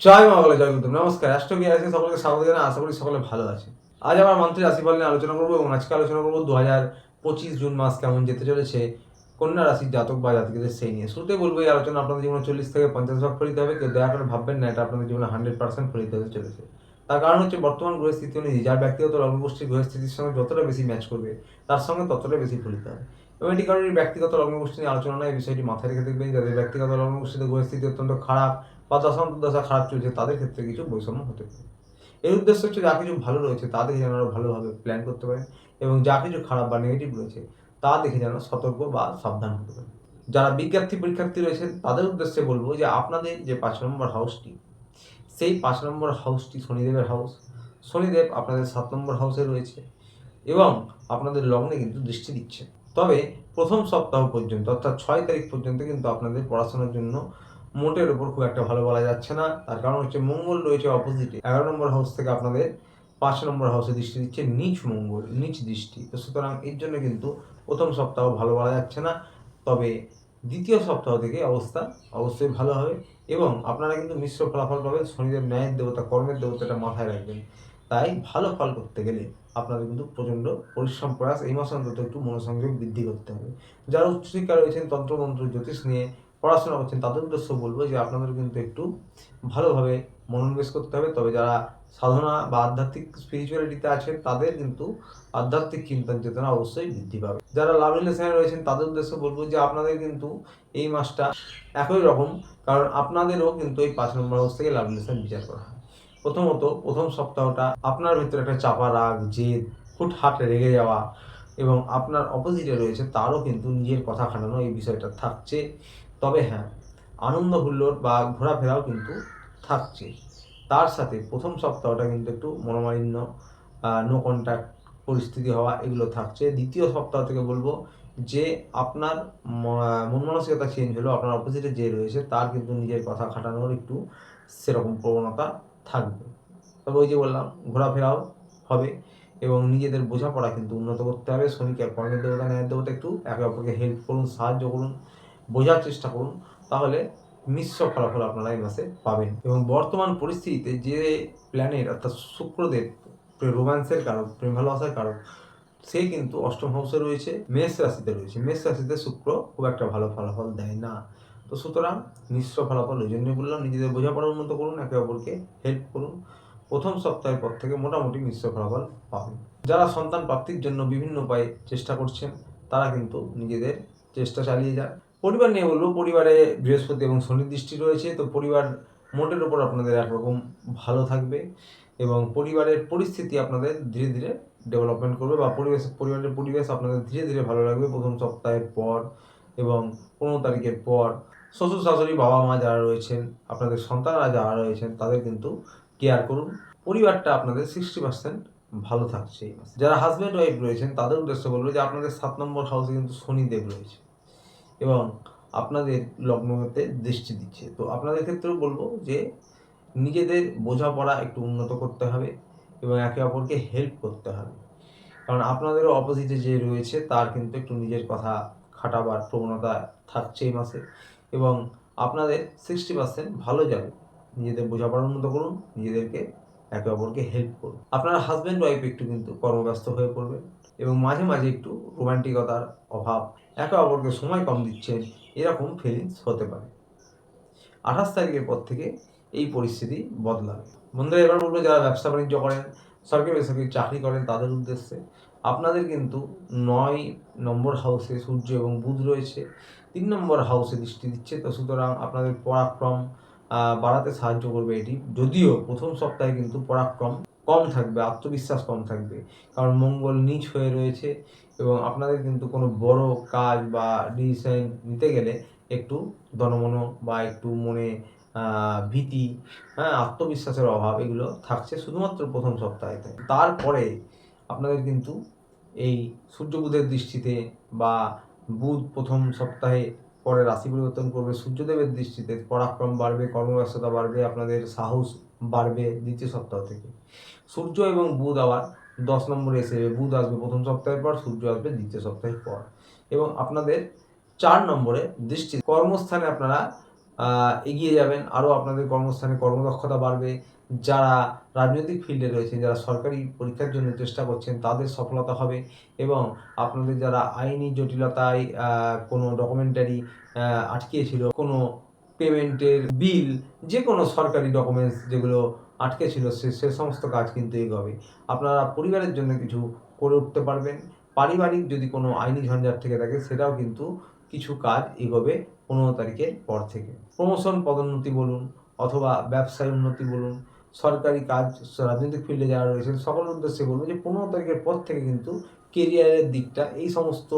জয় মা বলে জয় গুরু। নমস্কার, অ্যাস্ট্রো গিয়ারে সকলকে স্বাগত জানাই। আশা করি সকলে ভালো আছে। আজ আমার মান্থলি রাশিফল নিয়ে আলোচনা করবো এবং আজকে আলোচনা করবো 2025 জুন মাস কেমন যেতে চলেছে কন্যা রাশির জাতক বা জাতিকাদের সেই নিয়ে। শুরুতে বলবো এই আলোচনা আপনাদের জীবনে 40 থেকে 50 ভাগ ফলিত হবে। কেউ দয়া করে ভাববেন না এটা আপনাদের জীবনে 100% ফলিত হতে চলেছে। তার কারণ হচ্ছে বর্তমান গ্রহের স্থিতি অনুযায়ী যার ব্যক্তিগত লগ্নগোষ্ঠীর গ্রহের স্থিতির সঙ্গে যতটা বেশি ম্যাচ করবে তার সঙ্গে ততটা বেশি ফলিত হবে। এবং এটি কারণে ব্যক্তিগত লগ্নগোষ্ঠী নিয়ে আলোচনা নয়, এই বিষয়টি মাথায় রেখে দেখবেন যাদের ব্যক্তিগত লগ্নগোষ্ঠীতে গ্রহের স্থিতি অত্যন্ত খারাপ বা দশা খারাপ চলছে তাদের ক্ষেত্রে কিছু বৈষম্য হতে পারে। এর উদ্দেশ্য হচ্ছে যা কিছু ভালো রয়েছে তা দেখে যেন আরো ভালোভাবে প্ল্যান করতে পারেন এবং যা কিছু খারাপ বা নেগেটিভ রয়েছে তা দেখে যেন সতর্ক বা সাবধান হতে পারেন। যারা পরীক্ষার্থী রয়েছেন তাদের উদ্দেশ্যে বলবো যে আপনাদের যে 5 নম্বর হাউসটি, সেই 5 নম্বর হাউসটি শনিদেবের হাউস। শনিদেব আপনাদের 7 নম্বর হাউসে রয়েছে এবং আপনাদের লগ্নে কিন্তু দৃষ্টি দিচ্ছে। তবে প্রথম সপ্তাহ পর্যন্ত অর্থাৎ 6 তারিখ পর্যন্ত কিন্তু আপনাদের পড়াশোনার জন্য মোটের ওপর খুব একটা ভালো বলা যাচ্ছে না। তার কারণ হচ্ছে মঙ্গল রয়েছে অপোজিটে 11 নম্বর হাউস থেকে আপনাদের 5 নম্বর হাউসে দৃষ্টি দিচ্ছে নীচ মঙ্গল, নীচ দৃষ্টি। তো সুতরাং এর জন্য কিন্তু প্রথম সপ্তাহ ভালো বলা যাচ্ছে না। তবে দ্বিতীয় সপ্তাহ থেকে অবস্থা অবশ্যই ভালো হবে এবং আপনারা কিন্তু মিশ্র ফলাফল পাবেন। শনিদেব ন্যায়ের দেবতা, কর্মের দেবতাটা মাথায় রাখবেন। তাই ভালো ফল করতে গেলে আপনাদের কিন্তু প্রচণ্ড পরিশ্রম প্রয়াস এই মাসে অন্তত একটু মনোসংযোগ বৃদ্ধি করতে হবে। যারা উচ্চশিক্ষা রয়েছেন, তন্ত্রমন্ত্র জ্যোতিষ নিয়ে পড়াশোনা করছেন তাদের উদ্দেশ্য বলবো যে আপনাদের কিন্তু একটু ভালোভাবে মনোনিবেশ করতে হবে। তবে যারা সাধনা বা আধ্যাত্মিক স্পিরিচুয়ালিটিতে আছেন তাদের কিন্তু আধ্যাত্মিক চিন্তন চেতনা অবশ্যই বৃদ্ধি পাবে। যারা লাভ রিলেশনে রয়েছেন তাদের উদ্দেশ্য বলবো যে আপনাদের কিন্তু এই মাসটা একই রকম, কারণ আপনাদেরও কিন্তু এই 5 নম্বর হাউস থেকে লাভ রিলেশন বিচার করা হয়। প্রথমত প্রথম সপ্তাহটা আপনার ভিতরে একটা চাপা রাগ, জেদ, হুটহাট রেগে যাওয়া এবং আপনার অপোজিটে রয়েছে তারও কিন্তু নিজের কথা খাটানো এই বিষয়টা থাকছে। তবে হ্যাঁ, আনন্দ হুল্লোড় বা ঘোরাফেরাও কিন্তু থাকছে। তার সাথে প্রথম সপ্তাহটা কিন্তু একটু মনোমালিন্য, নো কন্ট্যাক্ট পরিস্থিতি হওয়া এগুলো থাকছে। দ্বিতীয় সপ্তাহ থেকে বলবো যে আপনার মন মানসিকতা চেঞ্জ হলো, আপনার অপোজিটে যে রয়েছে তার কিন্তু নিজের কথা খাটানোর একটু সেরকম প্রবণতা থাকবে। তবে ওই যে বললাম ঘোরাফেরাও হবে এবং নিজেদের বোঝাপড়া কিন্তু উন্নত করতে হবে। শনিকে কর্মের দেবতা, ন্যায়ের দেবতা, একটু একে অপরকে হেল্প করুন, সাহায্য করুন, বোঝার চেষ্টা করুন, তাহলে মিশ্র ফলাফল আপনারা এই মাসে পাবেন। এবং বর্তমান পরিস্থিতিতে যে প্ল্যানেট অর্থাৎ শুক্রদেব রোম্যান্সের কারক, প্রেম ভালোবাসার কারক, সে কিন্তু অষ্টম হাউসে রয়েছে, মেষ রাশিতে রয়েছে। মেষ রাশিতে শুক্র খুব একটা ভালো ফলাফল দেয় না। তো সুতরাং মিশ্র ফলাফল ওই জন্যই বললাম নিজেদের বোঝাপড়া উন্নত করুন, একে অপরকে হেল্প করুন। প্রথম সপ্তাহের পর থেকে মোটামুটি মিশ্র ফলাফল পাবেন। যারা সন্তান প্রাপ্তির জন্য বিভিন্ন উপায়ে চেষ্টা করছেন তারা কিন্তু নিজেদের চেষ্টা চালিয়ে যান। পরিবার নিয়ে বলবো, পরিবারে বৃহস্পতি এবং শনির দৃষ্টি রয়েছে, তো পরিবার মোটের উপর আপনাদের একরকম ভালো থাকবে এবং পরিবারের পরিস্থিতি আপনাদের ধীরে ধীরে ডেভেলপমেন্ট করবে বা পরিবারের পরিবেশ আপনাদের ধীরে ধীরে ভালো লাগবে প্রথম সপ্তাহের পর এবং 15 তারিখের পর। শ্বশুর শাশুড়ি, বাবা মা যারা রয়েছেন, আপনাদের সন্তানরা যারা রয়েছেন তাদের কিন্তু কেয়ার করুন। পরিবারটা আপনাদের 60% ভালো থাকছে এই মাসে। যারা হাজব্যান্ড ওয়াইফ রয়েছেন তাদের উদ্দেশ্যে বলবো যে আপনাদের 7 নম্বর হাউসে কিন্তু শনিদেব রয়েছে এবং আপনাদের লগ্নতে দৃষ্টি দিচ্ছে। তো আপনাদের ক্ষেত্রেও বলবো যে নিজেদের বোঝাপড়া একটু উন্নত করতে হবে এবং একে অপরকে হেল্প করতে হবে, কারণ আপনাদেরও অপোজিটে যে রয়েছে তার কিন্তু একটু নিজের কথা খাটাবার প্রবণতা থাকছে এই মাসে এবং আপনাদের 60% ভালো যাবে। নিজেদের বোঝাপড়া উন্নত করুন, নিজেদেরকে একে অপরকে হেল্প করুন। আপনারা হাজব্যান্ড ওয়াইফ একটু কিন্তু কর্মব্যস্ত হয়ে পড়বেন এবং মাঝে মাঝে একটু রোমান্টিকতার অভাব, একে অপরকে সময় কম দিচ্ছেন, এরকম ফিলিংস হতে পারে। 28 তারিখের পর থেকে এই পরিস্থিতি বদলাবে। বন্ধুরা, এবার বলবো যারা ব্যবসা বাণিজ্য করেন, সরকারি বেসরকারি চাকরি করেন তাদের উদ্দেশ্যে আপনাদের কিন্তু 9 নম্বর হাউসে সূর্য এবং বুধ রয়েছে, 3 নম্বর হাউসে দৃষ্টি দিচ্ছে। তো সুতরাং আপনাদের পরাক্রম বাড়াতে সাহায্য করবে এটি। যদিও প্রথম সপ্তাহে কিন্তু পরাক্রম কম থাকবে, আত্মবিশ্বাস কম থাকবে, কারণ মঙ্গল নীচ হয়ে রয়েছে এবং আপনাদের কিন্তু কোনো বড় কাজ বা ডিসিশন নিতে গেলে একটু দনমনো বা একটু মনে ভীতি, আত্মবিশ্বাসের অভাব এগুলো থাকছে শুধুমাত্র প্রথম সপ্তাহে। তারপরে আপনাদের কিন্তু এই সূর্য বুধের দৃষ্টিতে বা বুধ প্রথম সপ্তাহে পরে রাশি পরিবর্তন করবে, সূর্যদেবের দৃষ্টিতে পরাক্রম বাড়বে, কর্মব্যস্ততা বাড়বে, আপনাদের সাহস বাড়বে দ্বিতীয় সপ্তাহ থেকে। সূর্য এবং বুধ আবার 10 নম্বরে এসে বুধ আসবে প্রথম সপ্তাহের পর, সূর্য আসবে দ্বিতীয় সপ্তাহের পর এবং আপনাদের 4 নম্বরে দৃষ্টি। কর্মস্থানে আপনারা এগিয়ে যাবেন, আরও আপনাদের কর্মস্থানে কর্মদক্ষতা বাড়বে। যারা রাজনৈতিক ফিল্ডে রয়েছেন, যারা সরকারি পরীক্ষার জন্য চেষ্টা করছেন, তাদের সফলতা হবে। এবং আপনাদের যারা আইনি জটিলতায় কোনো ডকুমেন্টারি আটকে ছিল, কোনো পেমেন্টের বিল, যে কোনো সরকারি ডকুমেন্টস যেগুলো আটকে ছিল, সে সমস্ত কাজ কিন্তু এগোবে। আপনারা পরিবারের জন্য কিছু করে উঠতে পারবেন। পারিবারিক যদি কোনো আইনি ঝঞ্ঝাট থেকে থাকে, সেটাও কিন্তু কিছু কাজ এগোবে 15 তারিখের পর থেকে। প্রমোশন, পদোন্নতি বলুন, অথবা ব্যবসায় উন্নতি বলুন, সরকারি কাজ, রাজনৈতিক ফিল্ডে যারা রয়েছেন সকলের উদ্দেশ্যে বলবো যে 15 তারিখের পর থেকে কিন্তু কেরিয়ারের দিকটা, এই সমস্ত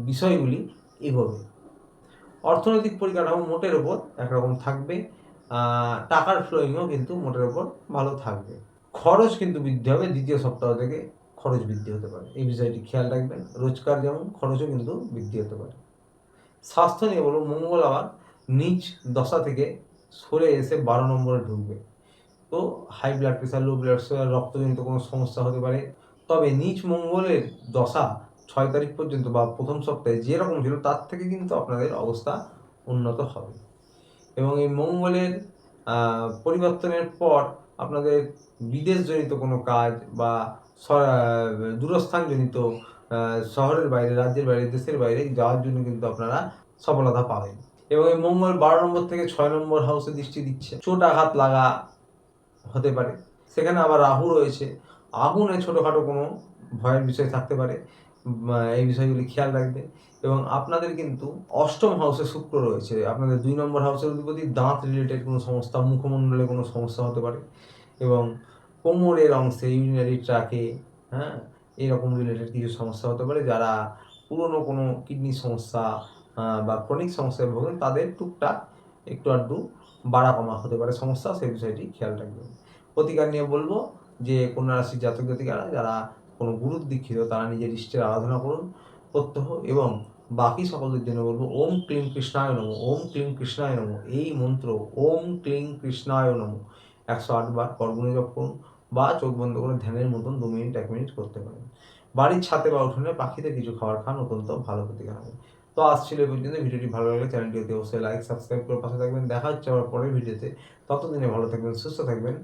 বিষয়গুলি এগোবে। অর্থনৈতিক পরিকাঠামো মোটের ওপর একরকম থাকবে, টাকার ফ্লোয়িংও কিন্তু মোটের ওপর ভালো থাকবে। খরচ কিন্তু বৃদ্ধি হবে, দ্বিতীয় সপ্তাহ থেকে খরচ বৃদ্ধি হতে পারে, এই বিষয়টি খেয়াল রাখবেন। রোজগার যেমন, খরচও কিন্তু বৃদ্ধি হতে পারে। স্বাস্থ্য নিয়ে বলবো, মঙ্গল আবার নিচ দশা থেকে সরে এসে 12 নম্বরে ঢুকবে। তো high blood pressure, low blood pressure, রক্তজনিত কোনো সমস্যা হতে পারে। তবে নিচ মঙ্গলের দশা 6 তারিখ পর্যন্ত বা প্রথম সপ্তাহে যেরকম ছিল, তার থেকে কিন্তু আপনাদের অবস্থা উন্নত হবে। এবং এই মঙ্গলের পরিবর্তনের পর আপনাদের বিদেশজনিত কোনো কাজ বা দূরস্থানজনিত শহরের বাইরে, রাজ্যের বাইরে, দেশের বাইরে যাওয়ার জন্য কিন্তু আপনারা সফলতা পাবেন। এবং এই মঙ্গল 12 নম্বর থেকে 6 নম্বর হাউসে দৃষ্টি দিচ্ছে, চোট আঘাত লাগা হতে পারে। সেখানে আবার রাহু রয়েছে, আগুনে ছোটোখাটো কোনো ভয়ের বিষয় থাকতে পারে, এই বিষয়গুলি খেয়াল রাখবে। এবং আপনাদের কিন্তু অষ্টম হাউসে শুক্র রয়েছে, আপনাদের 2 নম্বর হাউসের অধিপতি। দাঁত রিলেটেড কোনো সমস্যা, মুখমণ্ডলে কোনো সমস্যা হতে পারে, এবং কোমরের অংশে, ইউরিনারি ট্র্যাকে, হ্যাঁ, এরকম রিলেটেড কিছু সমস্যা হতে পারে। যারা পুরনো কোনো কিডনির সমস্যা বা ক্রনিক সমস্যায় ভোগেন, তাদের টুকটাক একটু আধটু বাড়া কমা হতে পারে সমস্যা, সেই বিষয়টি খেয়াল রাখবেন। প্রতিকার নিয়ে বলবো যে কন্যা রাশির জাতক জাতিকারা যারা কোনো গুরুর দীক্ষিত, তারা নিজের ইষ্টের আরাধনা করুন প্রত্যহ। এবং বাকি সকলদের জন্য বলবো, ওম ক্লিং কৃষ্ণায় নমঃ, ওম ক্লিং কৃষ্ণায় নমঃ, এই মন্ত্র ওম ক্লিং কৃষ্ণায় নমঃ 108 বার করগুণে জপ করুন, বা চোখ বন্ধ করে ধ্যানের মতন 2 মিনিট 1 মিনিট করতে পারেন। বাড়ির ছাদে বা উঠোনে পাখিদের কিছু খাবার খান, অত্যন্ত ভালো প্রতিকার হবে। তো আসছিল এই পর্যন্ত। ভিডিওটি ভালো লাগলে চ্যানেলটি অবশ্যই লাইক, সাবস্ক্রাইব করে পাশে থাকবেন। দেখা হচ্ছে আবার পরের ভিডিওতে। ততদিনে ভালো থাকবেন, সুস্থ থাকবেন।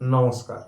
নমস্কার।